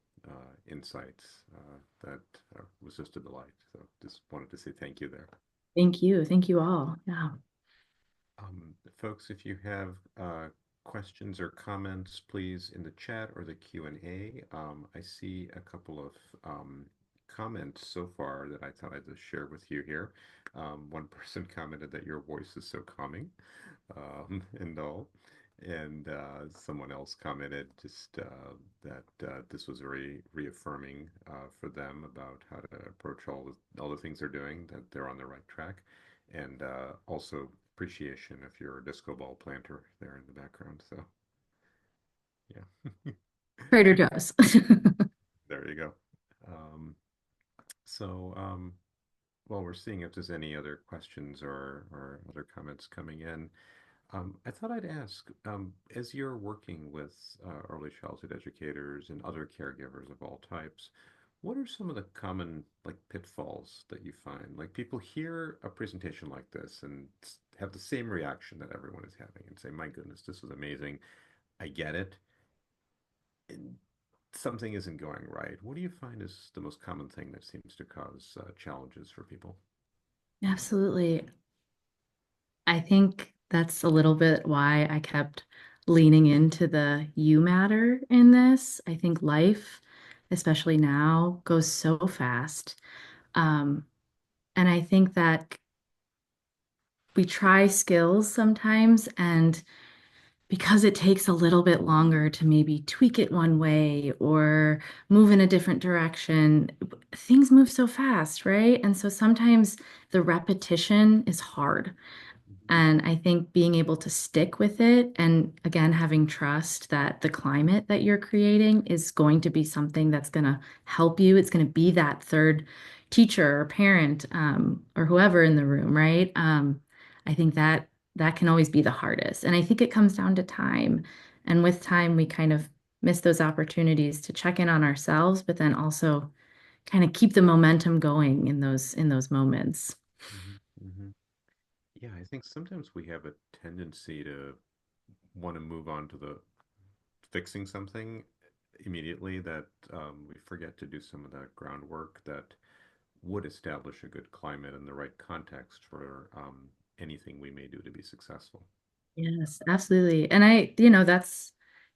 insights that was just a delight. So just wanted to say thank you there. Thank you. Thank you all. Yeah. Folks, if you have questions or comments, please in the chat or the Q&A. I see a couple of comments so far that I thought I'd just share with you here. One person commented that your voice is so calming and all. And someone else commented just that this was very reaffirming for them about how to approach all the things they're doing, that they're on the right track. And also appreciation of your disco ball planter there in the background. So, yeah. Trader Joe's. There you go. So, well, we're seeing if there's any other questions or other comments coming in. I thought I'd ask, as you're working with early childhood educators and other caregivers of all types, what are some of the common like pitfalls that you find? Like people hear a presentation like this and have the same reaction that everyone is having and say, "My goodness, this was amazing. I get it." And something isn't going right. What do you find is the most common thing that seems to cause challenges for people? Absolutely. I think that's a little bit why I kept leaning into the you matter in this. I think life, especially now, goes so fast. Um, and I think that we try skills sometimes, and because it takes a little bit longer to maybe tweak it one way or move in a different direction, things move so fast, right? And so sometimes the repetition is hard. And I think being able to stick with it and again, having trust that the climate that you're creating is going to be something that's going to help you. It's going to be that third teacher or parent or whoever in the room, right? I think that can always be the hardest. And I think it comes down to time. And with time, we kind of miss those opportunities to check in on ourselves, but then also kind of keep the momentum going in those moments. Yeah, I think sometimes we have a tendency to want to move on to the fixing something immediately that we forget to do some of that groundwork that would establish a good climate and the right context for anything we may do to be successful. Yes, absolutely. And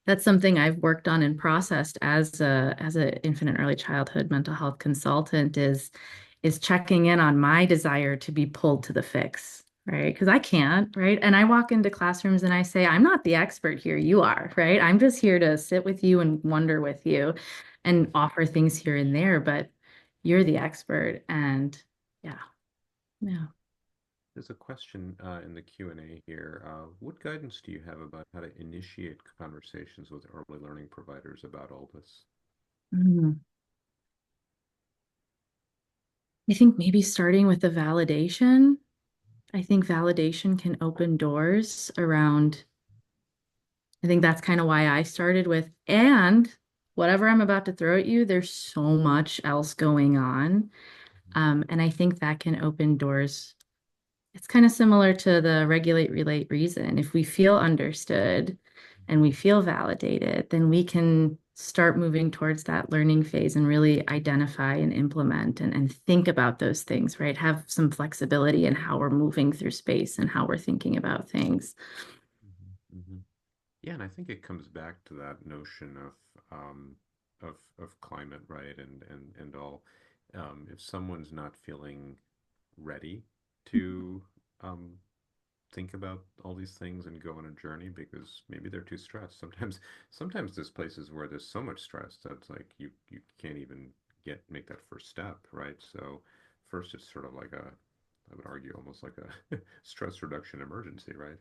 that's something I've worked on and processed as a infant and early childhood mental health consultant is checking in on my desire to be pulled to the fix, right? Because I can't, right? And I walk into classrooms and I say, I'm not the expert here, you are, right? I'm just here to sit with you and wonder with you and offer things here and there, but you're the expert. And yeah, yeah. There's a question in the Q&A here. What guidance do you have about how to initiate conversations with early learning providers about all this? I think maybe starting with the validation, I think validation can open doors around. I think that's kind of why I started with, and whatever I'm about to throw at you, there's so much else going on. And I think that can open doors. It's kind of similar to the regulate, relate, reason. If we feel understood and we feel validated, then we can start moving towards that learning phase and really identify and implement and think about those things, right? Have some flexibility in how we're moving through space and how we're thinking about things. Mm-hmm. Yeah, and I think it comes back to that notion of climate, right? And all. If someone's not feeling ready to um, think about all these things and go on a journey because maybe they're too stressed. Sometimes there's places where there's so much stress that's like you can't even make that first step, right? So first it's sort of like I would argue almost like a stress reduction emergency, right?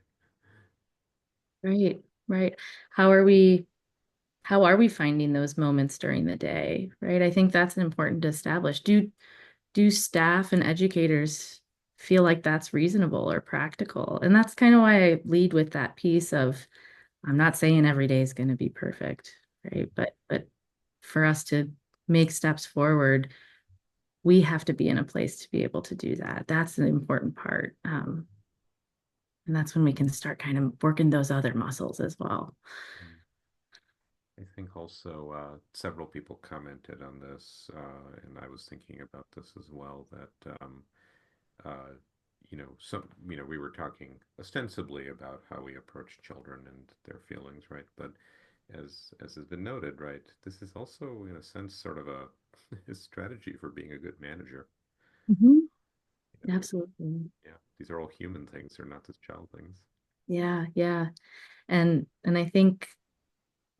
Right, right. How are we how are we finding those moments during the day, right? I think that's important to establish. Do staff and educators feel like that's reasonable or practical? And that's kind of why I lead with that piece of I'm not saying every day is going to be perfect, right? But for us to make steps forward, we have to be in a place to be able to do that. That's the important part. And that's when we can start kind of working those other muscles as well. Mm. I think also several people commented on this, and I was thinking about this as well, that uh, we were talking ostensibly about how we approach children and their feelings, right? But as has been noted, right, this is also in a sense sort of a strategy for being a good manager. Mhm. You know, Absolutely. yeah, these are all human things. They're not just child things. Yeah, yeah. And I think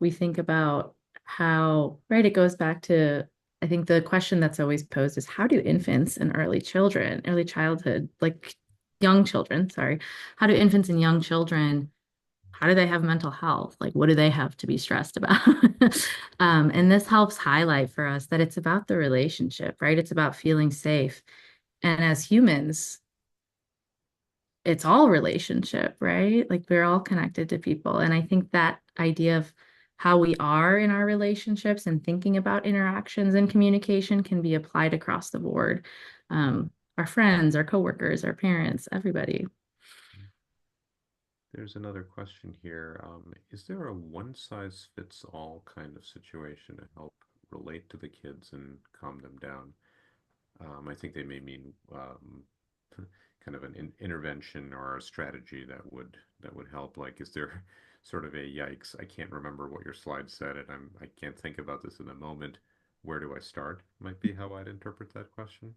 we think about how, right, it goes back to I think the question that's always posed is how do infants and early childhood, like young children, sorry, how do infants and young children, how do they have mental health? Like, what do they have to be stressed about? And this helps highlight for us that it's about the relationship, right? It's about feeling safe. And as humans, it's all relationship, right? Like we're all connected to people. And I think that idea of how we are in our relationships and thinking about interactions and communication can be applied across the board. Our friends, our coworkers, our parents, everybody. There's another question here. Is there a one-size-fits-all kind of situation to help relate to the kids and calm them down? I think they may mean kind of an intervention or a strategy that would help. Like, is there sort of a yikes? I can't remember what your slide said, and I can't think about this in the moment. Where do I start? Might be how I'd interpret that question.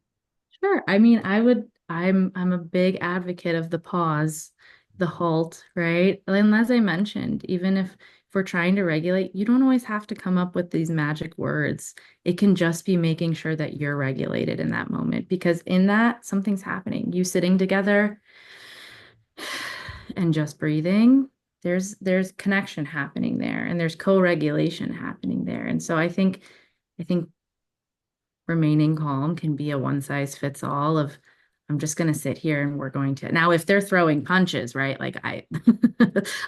Sure. I mean, I'm a big advocate of the pause, the halt, right? And as I mentioned, even if we're trying to regulate, you don't always have to come up with these magic words. It can just be making sure that you're regulated in that moment because in that something's happening. You sitting together and just breathing, there's connection happening there and there's co-regulation happening there. And so I think remaining calm can be a one size fits all of I'm just going to sit here and we're going to now if they're throwing punches, right? Like I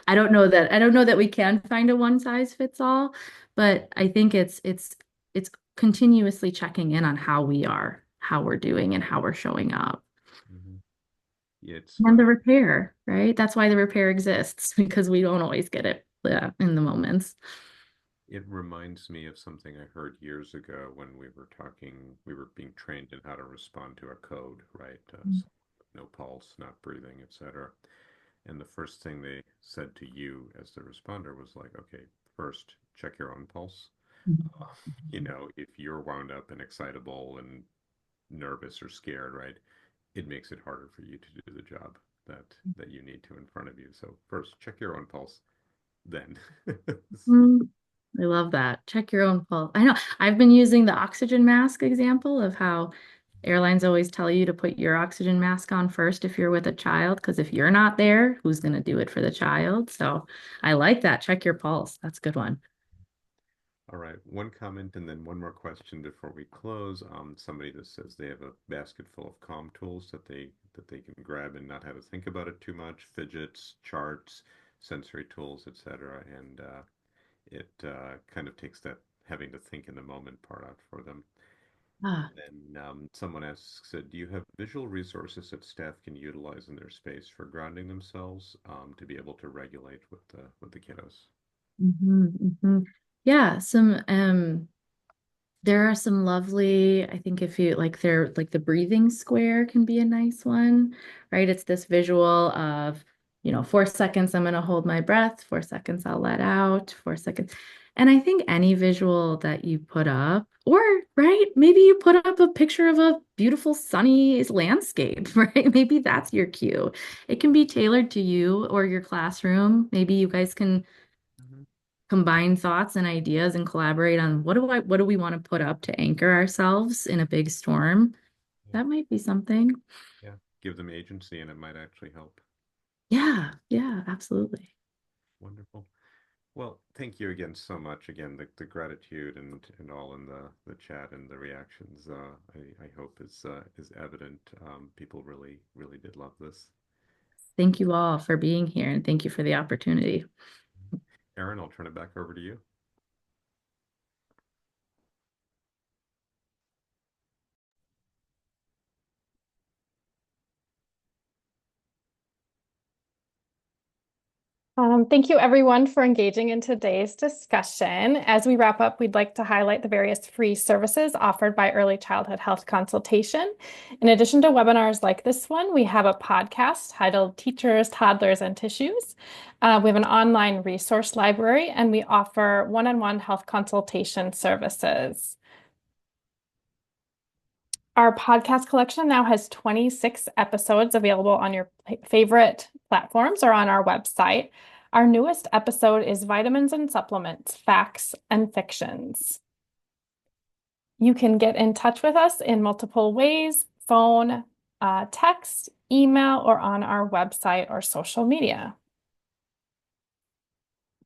I don't know that we can find a one size fits all, but I think it's continuously checking in on how we are, how we're doing and how we're showing up. Hmm. Yeah, it's And funny. the repair, right? That's why the repair exists because we don't always get it, yeah, in the moments. It reminds me of something I heard years ago when we were being trained in how to respond to a code, right? No pulse, not breathing, etc. And the first thing they said to you as the responder was like, okay, first check your own pulse. Uh, if you're wound up and excitable and nervous or scared, right, it makes it harder for you to do the job that you need to in front of you. So first, check your own pulse, then. Mm, I love that. Check your own pulse. I know I've been using the oxygen mask example of how airlines always tell you to put your oxygen mask on first if you're with a child, because if you're not there, who's going to do it for the child? So I like that. Check your pulse. That's a good one. All right, one comment and then one more question before we close. Somebody just says they have a basket full of calm tools that they can grab and not have to think about it too much, fidgets, charts, sensory tools, etc. And it kind of takes that having to think in the moment part out for them. Ah. Then someone asks, do you have visual resources that staff can utilize in their space for grounding themselves to be able to regulate with the kiddos? Yeah, there are some lovely, I think if you like they're like the breathing square can be a nice one, right? It's this visual of, 4 seconds I'm gonna hold my breath, 4 seconds I'll let out, 4 seconds. And I think any visual that you put up, or right, maybe you put up a picture of a beautiful sunny landscape, right? Maybe that's your cue. It can be tailored to you or your classroom. Maybe you guys can Mhm. combine thoughts and ideas and collaborate on what do we want to put up to anchor ourselves in a big storm. Yeah, That might be something. yeah. Give them agency and it might actually help. Yeah, yeah, absolutely. Wonderful. Well, thank you again so much. Again, the gratitude and all in the chat and the reactions, I hope is evident. People really did love this. Thank you all for being here and thank you for the opportunity. Erin, I'll turn it back over to you. Thank you everyone for engaging in today's discussion. As we wrap up, we'd like to highlight the various free services offered by Early Childhood Health Consultation. In addition to webinars like this one, we have a podcast titled Teachers, Toddlers, and Tissues. We have an online resource library, and we offer one-on-one health consultation services. Our podcast collection now has 26 episodes available on your favorite platforms or on our website. Our newest episode is Vitamins and Supplements, Facts and Fictions. You can get in touch with us in multiple ways: phone, text, email, or on our website or social media.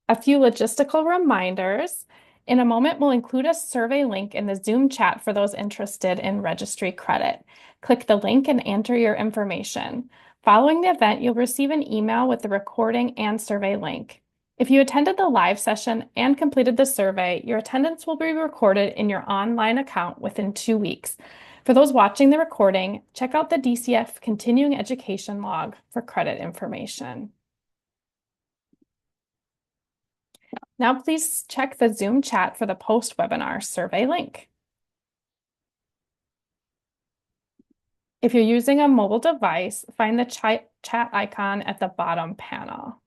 A few logistical reminders. In a moment, we'll include a survey link in the Zoom chat for those interested in registry credit. Click the link and enter your information. Following the event, you'll receive an email with the recording and survey link. If you attended the live session and completed the survey, your attendance will be recorded in your online account within 2 weeks. For those watching the recording, check out the DCF Continuing Education log for credit information. Now please check the Zoom chat for the post-webinar survey link. If you're using a mobile device, find the chat icon at the bottom panel.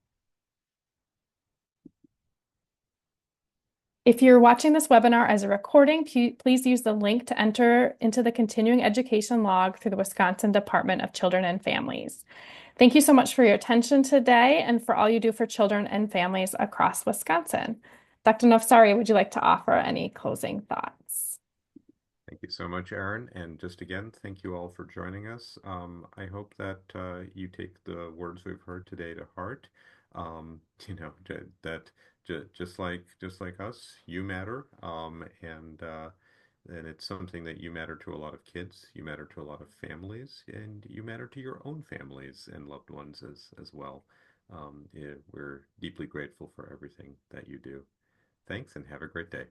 If you're watching this webinar as a recording, please use the link to enter into the continuing education log through the Wisconsin Department of Children and Families. Thank you so much for your attention today and for all you do for children and families across Wisconsin. Dr. Nafsari, would you like to offer any closing thoughts? Thank you so much, Erin. And just again, thank you all for joining us. I hope that you take the words we've heard today to heart. That just like us, you matter, and it's something that you matter to a lot of kids, you matter to a lot of families, and you matter to your own families and loved ones as well. We're deeply grateful for everything that you do. Thanks, and have a great day.